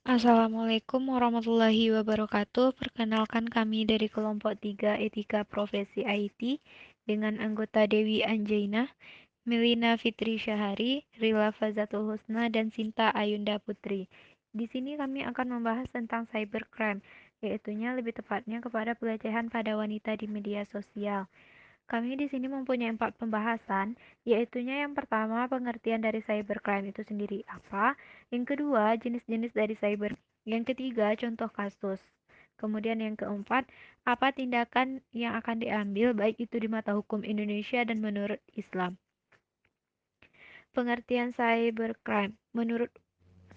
Assalamualaikum warahmatullahi wabarakatuh. Perkenalkan kami dari kelompok 3 Etika Profesi IT dengan anggota Dewi Anjaina, Melina Fitri Syahari, Rila Fazatul Husna, dan Sinta Ayunda Putri. Di sini kami akan membahas tentang cybercrime, yaitunya lebih tepatnya kepada pelecehan pada wanita di media sosial. Kami di sini mempunyai 4 pembahasan, yaitunya yang pertama pengertian dari cybercrime itu sendiri apa, yang kedua jenis-jenis dari cyber, yang ketiga contoh kasus, kemudian yang keempat apa tindakan yang akan diambil baik itu di mata hukum Indonesia dan menurut Islam. Pengertian cybercrime menurut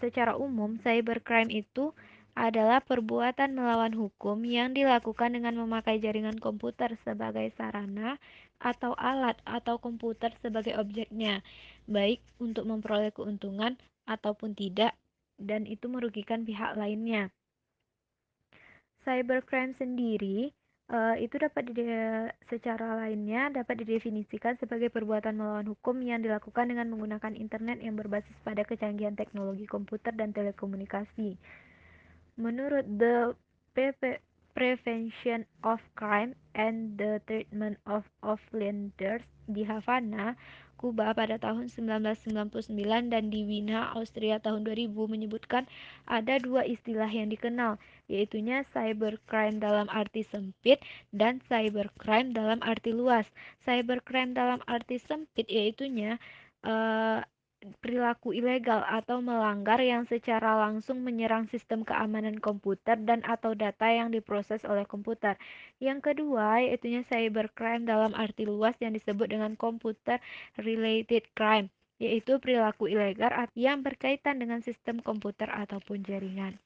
secara umum, cybercrime itu adalah perbuatan melawan hukum yang dilakukan dengan memakai jaringan komputer sebagai sarana atau alat atau komputer sebagai objeknya, baik untuk memperoleh keuntungan ataupun tidak, dan itu merugikan pihak lainnya. Cybercrime sendiri itu secara lainnya dapat didefinisikan sebagai perbuatan melawan hukum yang dilakukan dengan menggunakan internet yang berbasis pada kecanggihan teknologi komputer dan telekomunikasi. Menurut The Prevention of Crime and the Treatment of Offenders di Havana, Kuba pada tahun 1999 dan di Wina, Austria tahun 2000 menyebutkan ada dua istilah yang dikenal, yaitunya cybercrime dalam arti sempit dan cybercrime dalam arti luas. Cybercrime dalam arti sempit yaitunya eh, perilaku ilegal atau melanggar yang secara langsung menyerang sistem keamanan komputer dan atau data yang diproses oleh komputer. Yang kedua, yaitu cybercrime dalam arti luas yang disebut dengan computer related crime, yaitu perilaku ilegal yang berkaitan dengan sistem komputer ataupun jaringan.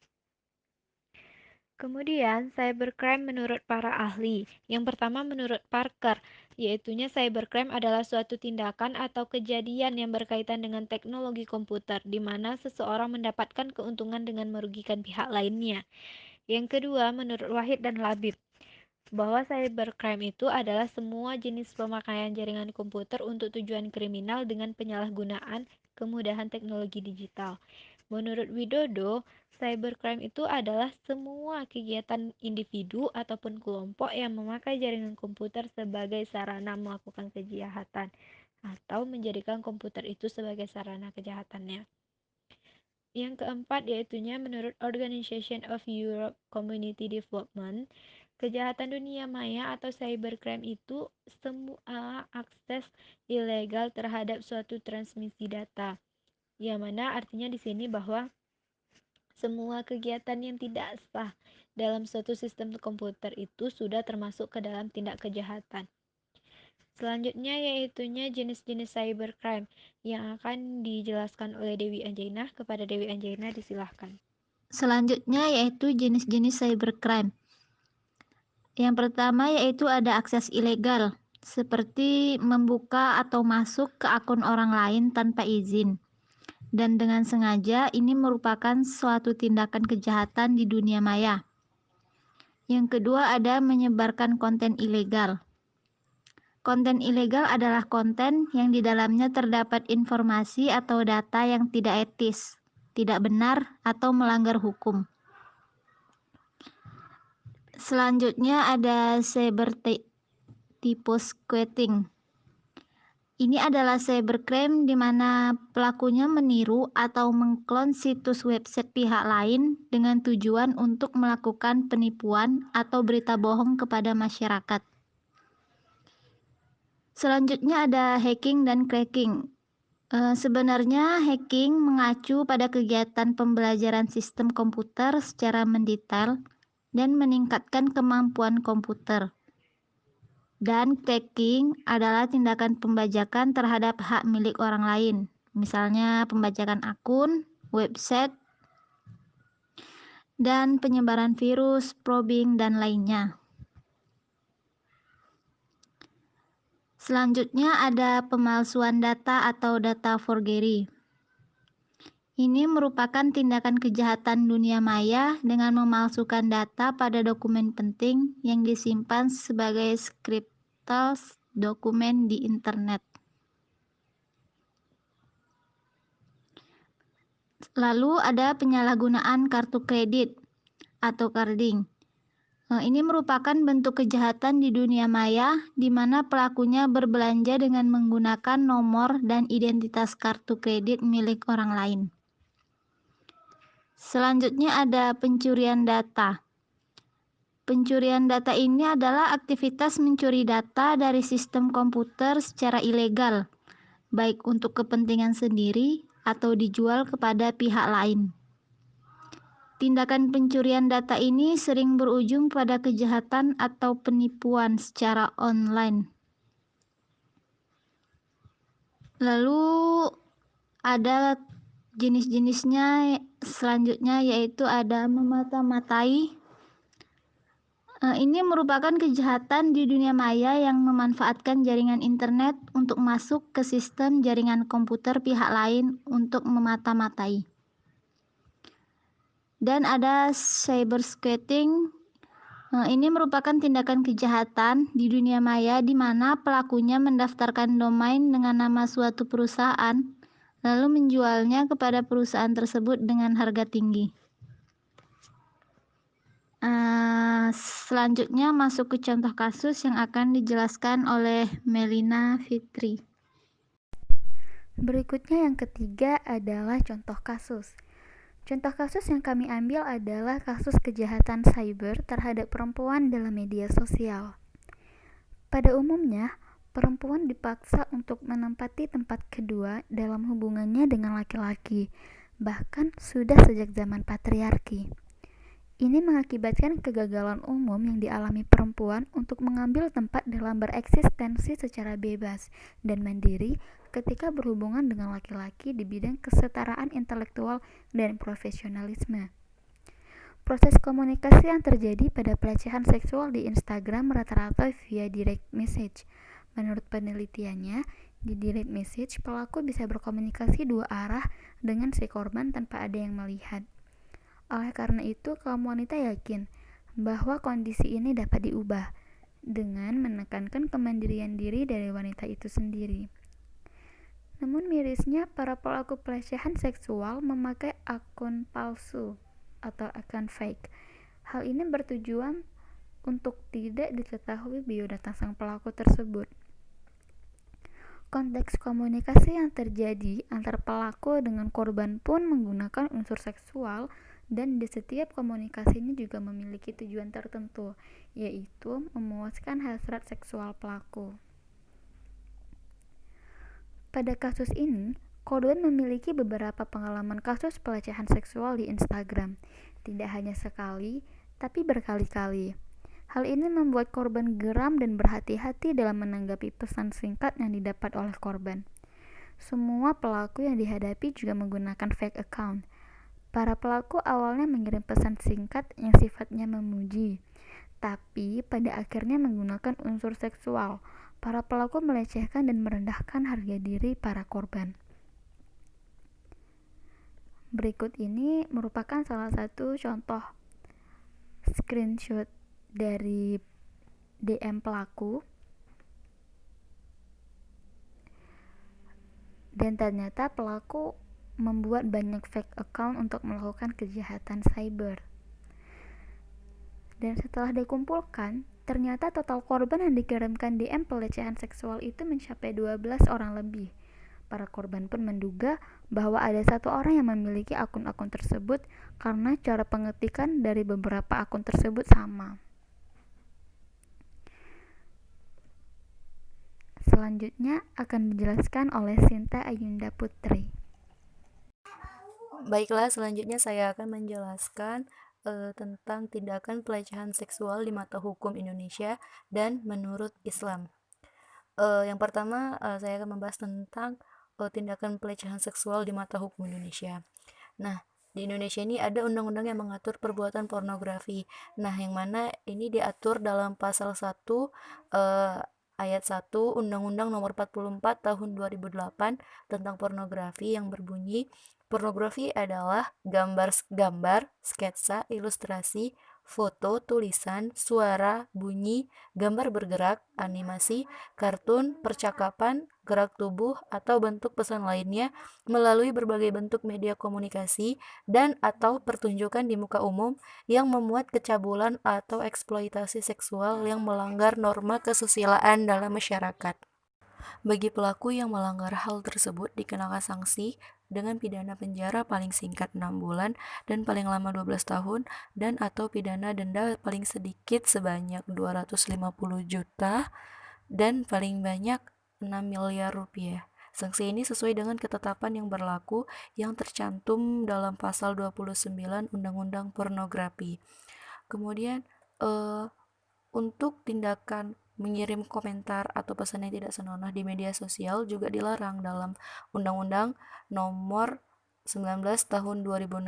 Kemudian, cybercrime menurut para ahli. Yang pertama menurut Parker, yaitunya cybercrime adalah suatu tindakan atau kejadian yang berkaitan dengan teknologi komputer, di mana seseorang mendapatkan keuntungan dengan merugikan pihak lainnya. Yang kedua, menurut Wahid dan Labib, bahwa cybercrime itu adalah semua jenis pemakaian jaringan komputer untuk tujuan kriminal dengan penyalahgunaan kemudahan teknologi digital. Menurut Widodo, cybercrime itu adalah semua kegiatan individu ataupun kelompok yang memakai jaringan komputer sebagai sarana melakukan kejahatan atau menjadikan komputer itu sebagai sarana kejahatannya. Yang keempat yaitunya menurut Organization of Europe Community Development, kejahatan dunia maya atau cybercrime itu semua akses ilegal terhadap suatu transmisi data. Yang mana artinya di sini bahwa semua kegiatan yang tidak sah dalam suatu sistem komputer itu sudah termasuk ke dalam tindak kejahatan. Selanjutnya yaitunya jenis-jenis cybercrime yang akan dijelaskan oleh Dewi Anjaina. Kepada Dewi Anjaina disilahkan. Selanjutnya yaitu jenis-jenis cybercrime. Yang pertama yaitu ada akses ilegal, seperti membuka atau masuk ke akun orang lain tanpa izin. Dan dengan sengaja ini merupakan suatu tindakan kejahatan di dunia maya. Yang kedua ada menyebarkan konten ilegal. Konten ilegal adalah konten yang di dalamnya terdapat informasi atau data yang tidak etis, tidak benar, atau melanggar hukum. Selanjutnya ada cybertyposquatting. Ini adalah cybercrime di mana pelakunya meniru atau mengklon situs website pihak lain dengan tujuan untuk melakukan penipuan atau berita bohong kepada masyarakat. Selanjutnya ada hacking dan cracking. Sebenarnya hacking mengacu pada kegiatan pembelajaran sistem komputer secara mendetail dan meningkatkan kemampuan komputer. Dan cracking adalah tindakan pembajakan terhadap hak milik orang lain, misalnya pembajakan akun, website, dan penyebaran virus, probing, dan lainnya. Selanjutnya ada pemalsuan data atau data forgery. Ini merupakan tindakan kejahatan dunia maya dengan memalsukan data pada dokumen penting yang disimpan sebagai scripted dokumen di internet. Lalu ada penyalahgunaan kartu kredit atau carding. Ini merupakan bentuk kejahatan di dunia maya di mana pelakunya berbelanja dengan menggunakan nomor dan identitas kartu kredit milik orang lain. Selanjutnya ada pencurian data. Pencurian data ini adalah aktivitas mencuri data dari sistem komputer secara ilegal, baik untuk kepentingan sendiri atau dijual kepada pihak lain. Tindakan pencurian data ini sering berujung pada kejahatan atau penipuan secara online. Lalu ada jenis-jenisnya selanjutnya, yaitu ada memata-matai. Ini merupakan kejahatan di dunia maya yang memanfaatkan jaringan internet untuk masuk ke sistem jaringan komputer pihak lain untuk memata-matai. Dan ada cybersquatting. Ini merupakan tindakan kejahatan di dunia maya di mana pelakunya mendaftarkan domain dengan nama suatu perusahaan, lalu menjualnya kepada perusahaan tersebut dengan harga tinggi. Selanjutnya masuk ke contoh kasus yang akan dijelaskan oleh Melina Fitri. Berikutnya yang ketiga adalah contoh kasus. Contoh kasus yang kami ambil adalah kasus kejahatan cyber terhadap perempuan dalam media sosial. Pada umumnya, perempuan dipaksa untuk menempati tempat kedua dalam hubungannya dengan laki-laki, bahkan sudah sejak zaman patriarki. Ini mengakibatkan kegagalan umum yang dialami perempuan untuk mengambil tempat dalam bereksistensi secara bebas dan mandiri ketika berhubungan dengan laki-laki di bidang kesetaraan intelektual dan profesionalisme. Proses komunikasi yang terjadi pada pelecehan seksual di Instagram rata-rata via direct message. Menurut penelitiannya, di direct message pelaku bisa berkomunikasi dua arah dengan si korban tanpa ada yang melihat. Oleh karena itu, kaum wanita yakin bahwa kondisi ini dapat diubah dengan menekankan kemandirian diri dari wanita itu sendiri. Namun mirisnya, para pelaku pelecehan seksual memakai akun palsu atau akun fake. Hal ini bertujuan untuk tidak diketahui biodata sang pelaku tersebut. Konteks komunikasi yang terjadi antar pelaku dengan korban pun menggunakan unsur seksual, dan di setiap komunikasinya juga memiliki tujuan tertentu, yaitu memuaskan hasrat seksual pelaku. Pada kasus ini, korban memiliki beberapa pengalaman kasus pelecehan seksual di Instagram, tidak hanya sekali, tapi berkali-kali. Hal ini membuat korban geram dan berhati-hati dalam menanggapi pesan singkat yang didapat oleh korban. Semua pelaku yang dihadapi juga menggunakan fake account. Para pelaku awalnya mengirim pesan singkat yang sifatnya memuji, tapi pada akhirnya menggunakan unsur seksual. Para pelaku melecehkan dan merendahkan harga diri para korban. Berikut ini merupakan salah satu contoh screenshot dari DM pelaku. Dan ternyata pelaku membuat banyak fake account untuk melakukan kejahatan cyber. Dan setelah dikumpulkan, ternyata total korban yang dikirimkan DM pelecehan seksual itu mencapai 12 orang lebih. Para korban pun menduga bahwa ada satu orang yang memiliki akun-akun tersebut karena cara pengetikan dari beberapa akun tersebut sama. Selanjutnya akan dijelaskan oleh Sinta Ayunda Putri. Baiklah, selanjutnya saya akan menjelaskan tentang tindakan pelecehan seksual di mata hukum Indonesia dan menurut Islam. Yang pertama, saya akan membahas tentang tindakan pelecehan seksual di mata hukum Indonesia. Nah, di Indonesia ini ada undang-undang yang mengatur perbuatan pornografi. Nah, yang mana ini diatur dalam pasal 1 ayat 1 Undang-Undang Nomor 44 Tahun 2008 tentang pornografi yang berbunyi, pornografi adalah gambar, sketsa, ilustrasi, foto, tulisan, suara, bunyi, gambar bergerak, animasi, kartun, percakapan, gerak tubuh, atau bentuk pesan lainnya melalui berbagai bentuk media komunikasi dan atau pertunjukan di muka umum yang memuat kecabulan atau eksploitasi seksual yang melanggar norma kesusilaan dalam masyarakat. Bagi pelaku yang melanggar hal tersebut dikenakan sanksi dengan pidana penjara paling singkat 6 bulan dan paling lama 12 tahun dan atau pidana denda paling sedikit sebanyak 250 juta dan paling banyak 6 miliar rupiah. Sanksi ini sesuai dengan ketetapan yang berlaku yang tercantum dalam pasal 29 Undang-Undang Pornografi. Kemudian untuk tindakan mengirim komentar atau pesan yang tidak senonoh di media sosial juga dilarang dalam Undang-Undang Nomor 19 Tahun 2016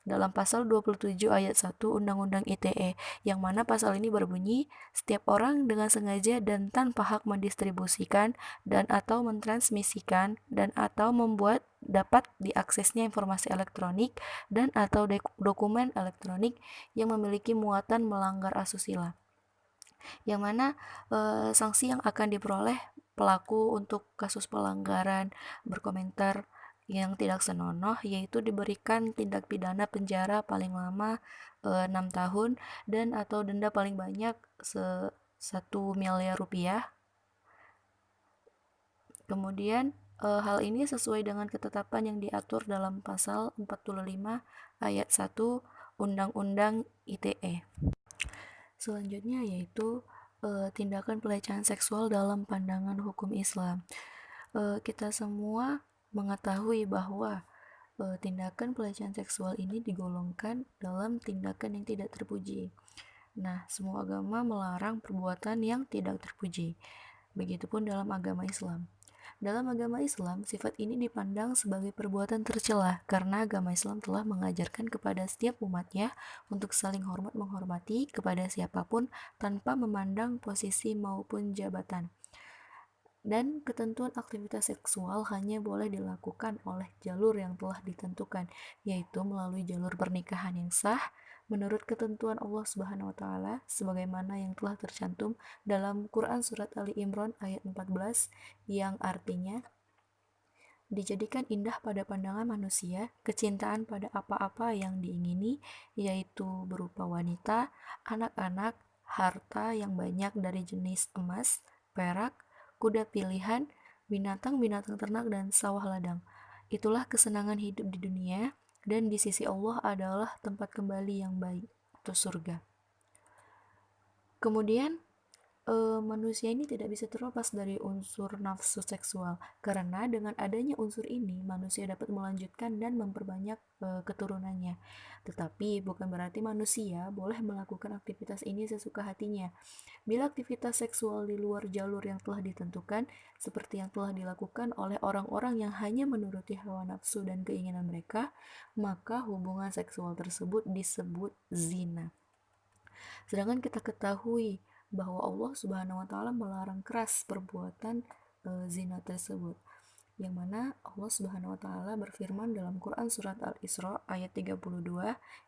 dalam pasal 27 ayat 1 Undang-Undang ITE, yang mana pasal ini berbunyi, setiap orang dengan sengaja dan tanpa hak mendistribusikan dan atau mentransmisikan dan atau membuat dapat diaksesnya informasi elektronik dan atau dokumen elektronik yang memiliki muatan melanggar asusila, yang mana sanksi yang akan diperoleh pelaku untuk kasus pelanggaran berkomentar yang tidak senonoh yaitu diberikan tindak pidana penjara paling lama 6 tahun dan atau denda paling banyak 1 miliar rupiah. Kemudian hal ini sesuai dengan ketetapan yang diatur dalam pasal 45 ayat 1 Undang-Undang ITE. Selanjutnya yaitu tindakan pelecehan seksual dalam pandangan hukum Islam. Kita semua mengetahui bahwa tindakan pelecehan seksual ini digolongkan dalam tindakan yang tidak terpuji. Nah, semua agama melarang perbuatan yang tidak terpuji. Begitupun dalam agama Islam. Dalam agama Islam, sifat ini dipandang sebagai perbuatan tercela karena agama Islam telah mengajarkan kepada setiap umatnya untuk saling hormat menghormati kepada siapapun tanpa memandang posisi maupun jabatan. Dan ketentuan aktivitas seksual hanya boleh dilakukan oleh jalur yang telah ditentukan, yaitu melalui jalur pernikahan yang sah menurut ketentuan Allah Subhanahu wa taala sebagaimana yang telah tercantum dalam Quran surat Ali Imran ayat 14 yang artinya dijadikan indah pada pandangan manusia kecintaan pada apa-apa yang diingini yaitu berupa wanita, anak-anak, harta yang banyak dari jenis emas, perak, kuda pilihan, binatang-binatang ternak dan sawah ladang. Itulah kesenangan hidup di dunia dan di sisi Allah adalah tempat kembali yang baik, atau surga. Kemudian manusia ini tidak bisa terlepas dari unsur nafsu seksual karena dengan adanya unsur ini manusia dapat melanjutkan dan memperbanyak keturunannya. Tetapi bukan berarti manusia boleh melakukan aktivitas ini sesuka hatinya. Bila aktivitas seksual di luar jalur yang telah ditentukan seperti yang telah dilakukan oleh orang-orang yang hanya menuruti hawa nafsu dan keinginan mereka, maka hubungan seksual tersebut disebut zina. Sedangkan kita ketahui bahwa Allah Subhanahu wa taala melarang keras perbuatan zina tersebut. Yang mana Allah Subhanahu wa taala berfirman dalam Quran surat Al-Isra ayat 32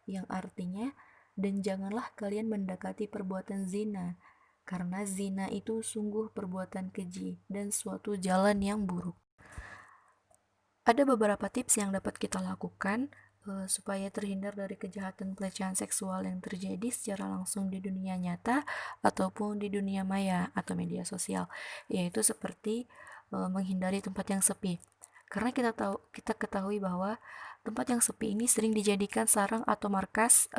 yang artinya, dan janganlah kalian mendekati perbuatan zina karena zina itu sungguh perbuatan keji dan suatu jalan yang buruk. Ada beberapa tips yang dapat kita lakukan supaya terhindar dari kejahatan pelecehan seksual yang terjadi secara langsung di dunia nyata ataupun di dunia maya atau media sosial, yaitu seperti menghindari tempat yang sepi. Karena kita ketahui bahwa tempat yang sepi ini sering dijadikan sarang atau markas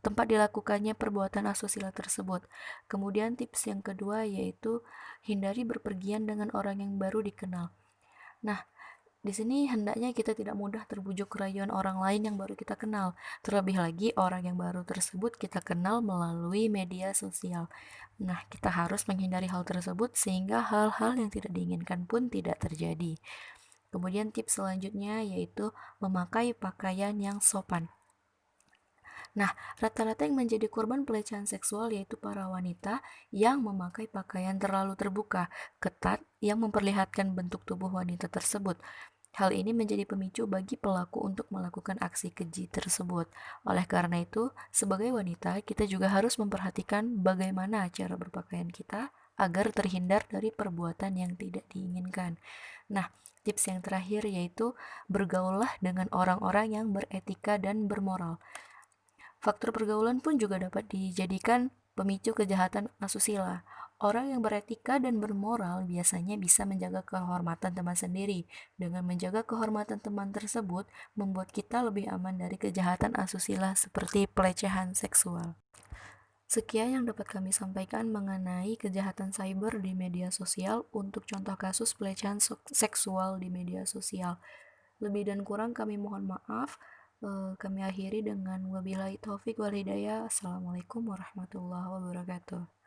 tempat dilakukannya perbuatan asusila tersebut. Kemudian tips yang kedua yaitu hindari berpergian dengan orang yang baru dikenal. Nah, di sini hendaknya kita tidak mudah terbujuk rayuan orang lain yang baru kita kenal. Terlebih lagi orang yang baru tersebut kita kenal melalui media sosial. Nah, kita harus menghindari hal tersebut sehingga hal-hal yang tidak diinginkan pun tidak terjadi. Kemudian tips selanjutnya yaitu memakai pakaian yang sopan. Nah, rata-rata yang menjadi korban pelecehan seksual yaitu para wanita yang memakai pakaian terlalu terbuka, ketat, yang memperlihatkan bentuk tubuh wanita tersebut. Hal ini menjadi pemicu bagi pelaku untuk melakukan aksi keji tersebut. Oleh karena itu, sebagai wanita, kita juga harus memperhatikan bagaimana cara berpakaian kita agar terhindar dari perbuatan yang tidak diinginkan. Nah, tips yang terakhir yaitu bergaullah dengan orang-orang yang beretika dan bermoral. Faktor pergaulan pun juga dapat dijadikan pemicu kejahatan asusila. Orang yang beretika dan bermoral biasanya bisa menjaga kehormatan teman sendiri. Dengan menjaga kehormatan teman tersebut, membuat kita lebih aman dari kejahatan asusila seperti pelecehan seksual. Sekian yang dapat kami sampaikan mengenai kejahatan cyber di media sosial untuk contoh kasus pelecehan seksual di media sosial. Lebih dan kurang kami mohon maaf. Kami akhiri dengan wabillahi taufik wal hidayah. Assalamualaikum warahmatullahi wabarakatuh.